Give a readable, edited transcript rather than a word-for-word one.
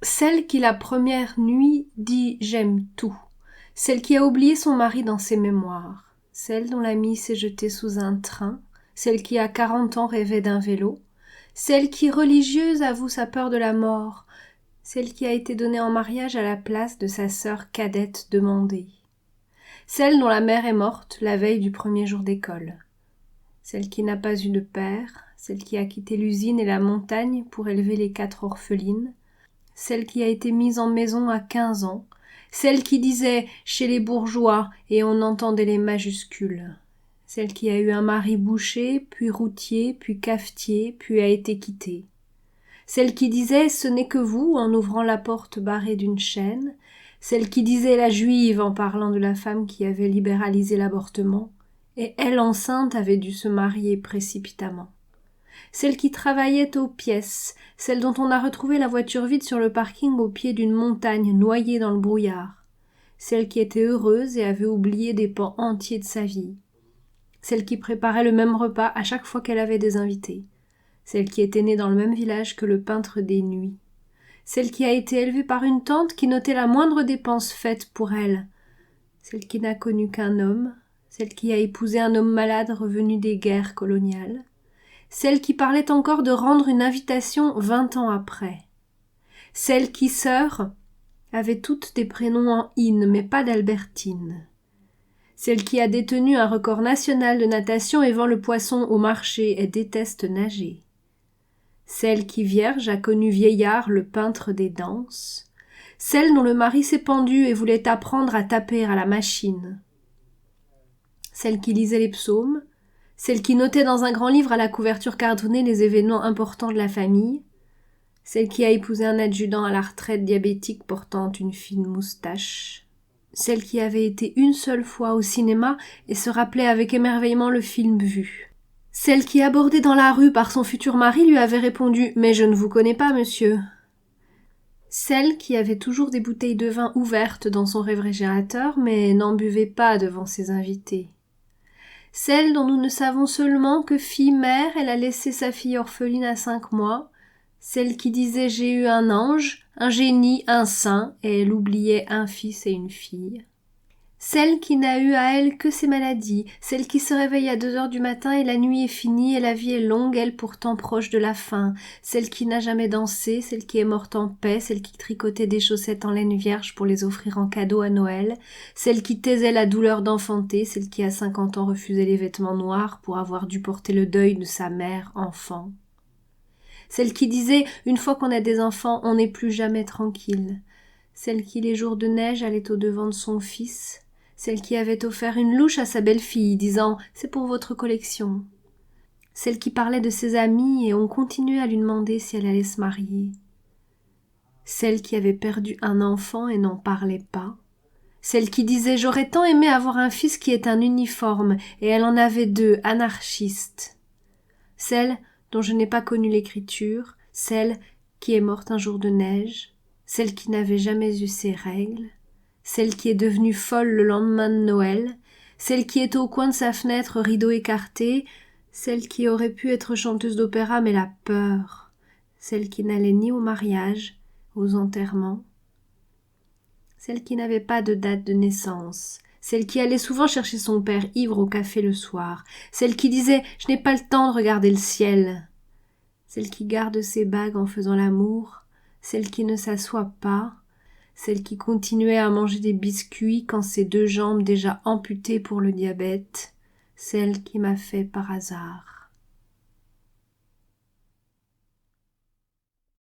Celle qui la première nuit dit « j'aime tout », celle qui a oublié son mari dans ses mémoires, celle dont l'ami s'est jeté sous un train, celle qui à 40 ans rêvait d'un vélo, celle qui religieuse avoue sa peur de la mort, celle qui a été donnée en mariage à la place de sa sœur cadette demandée, celle dont la mère est morte la veille du premier jour d'école, celle qui n'a pas eu de père, celle qui a quitté l'usine et la montagne pour élever les 4 orphelines, celle qui a été mise en maison à 15 ans, celle qui disait « chez les bourgeois » et on entendait les majuscules, celle qui a eu un mari boucher, puis routier, puis cafetier, puis a été quittée, celle qui disait « ce n'est que vous » en ouvrant la porte barrée d'une chaîne, celle qui disait la juive en parlant de la femme qui avait libéralisé l'avortement, et elle enceinte avait dû se marier précipitamment. Celle qui travaillait aux pièces, celle dont on a retrouvé la voiture vide sur le parking au pied d'une montagne noyée dans le brouillard, celle qui était heureuse et avait oublié des pans entiers de sa vie, celle qui préparait le même repas à chaque fois qu'elle avait des invités, celle qui était née dans le même village que le peintre des nuits, celle qui a été élevée par une tante qui notait la moindre dépense faite pour elle, celle qui n'a connu qu'un homme, celle qui a épousé un homme malade revenu des guerres coloniales, celle qui parlait encore de rendre une invitation 20 ans après. Celle qui, sœur, avait toutes des prénoms en in, mais pas d'Albertine. Celle qui a détenu un record national de natation et vend le poisson au marché et déteste nager. Celle qui, vierge, a connu Vieillard, le peintre des danses. Celle dont le mari s'est pendu et voulait apprendre à taper à la machine. Celle qui lisait les psaumes. Celle qui notait dans un grand livre à la couverture cartonnée les événements importants de la famille, celle qui a épousé un adjudant à la retraite diabétique portant une fine moustache, celle qui avait été une seule fois au cinéma et se rappelait avec émerveillement le film vu, celle qui, abordée dans la rue par son futur mari, lui avait répondu « Mais je ne vous connais pas, monsieur », celle qui avait toujours des bouteilles de vin ouvertes dans son réfrigérateur mais n'en buvait pas devant ses invités, celle dont nous ne savons seulement que fille-mère, elle a laissé sa fille orpheline à 5 mois, celle qui disait « j'ai eu un ange, un génie, un saint » et elle oubliait un fils et une fille. Celle qui n'a eu à elle que ses maladies, celle qui se réveille à 2 heures du matin et la nuit est finie et la vie est longue, elle pourtant proche de la fin, celle qui n'a jamais dansé, celle qui est morte en paix, celle qui tricotait des chaussettes en laine vierge pour les offrir en cadeau à Noël, celle qui taisait la douleur d'enfanter, celle qui à 50 ans refusait les vêtements noirs pour avoir dû porter le deuil de sa mère enfant. Celle qui disait « une fois qu'on a des enfants, on n'est plus jamais tranquille », celle qui les jours de neige allait au-devant de son fils, celle qui avait offert une louche à sa belle-fille, disant « c'est pour votre collection », celle qui parlait de ses amis et on continuait à lui demander si elle allait se marier, celle qui avait perdu un enfant et n'en parlait pas, celle qui disait « j'aurais tant aimé avoir un fils qui ait un uniforme » et elle en avait 2, anarchistes, celle dont je n'ai pas connu l'écriture, celle qui est morte un jour de neige, celle qui n'avait jamais eu ses règles, celle qui est devenue folle le lendemain de Noël, celle qui est au coin de sa fenêtre, rideau écarté, celle qui aurait pu être chanteuse d'opéra mais la peur, celle qui n'allait ni au mariage, aux enterrements, celle qui n'avait pas de date de naissance, celle qui allait souvent chercher son père ivre au café le soir, celle qui disait « je n'ai pas le temps de regarder le ciel », celle qui garde ses bagues en faisant l'amour, celle qui ne s'assoit pas, celle qui continuait à manger des biscuits quand ses 2 jambes déjà amputées pour le diabète, celle qui m'a fait par hasard.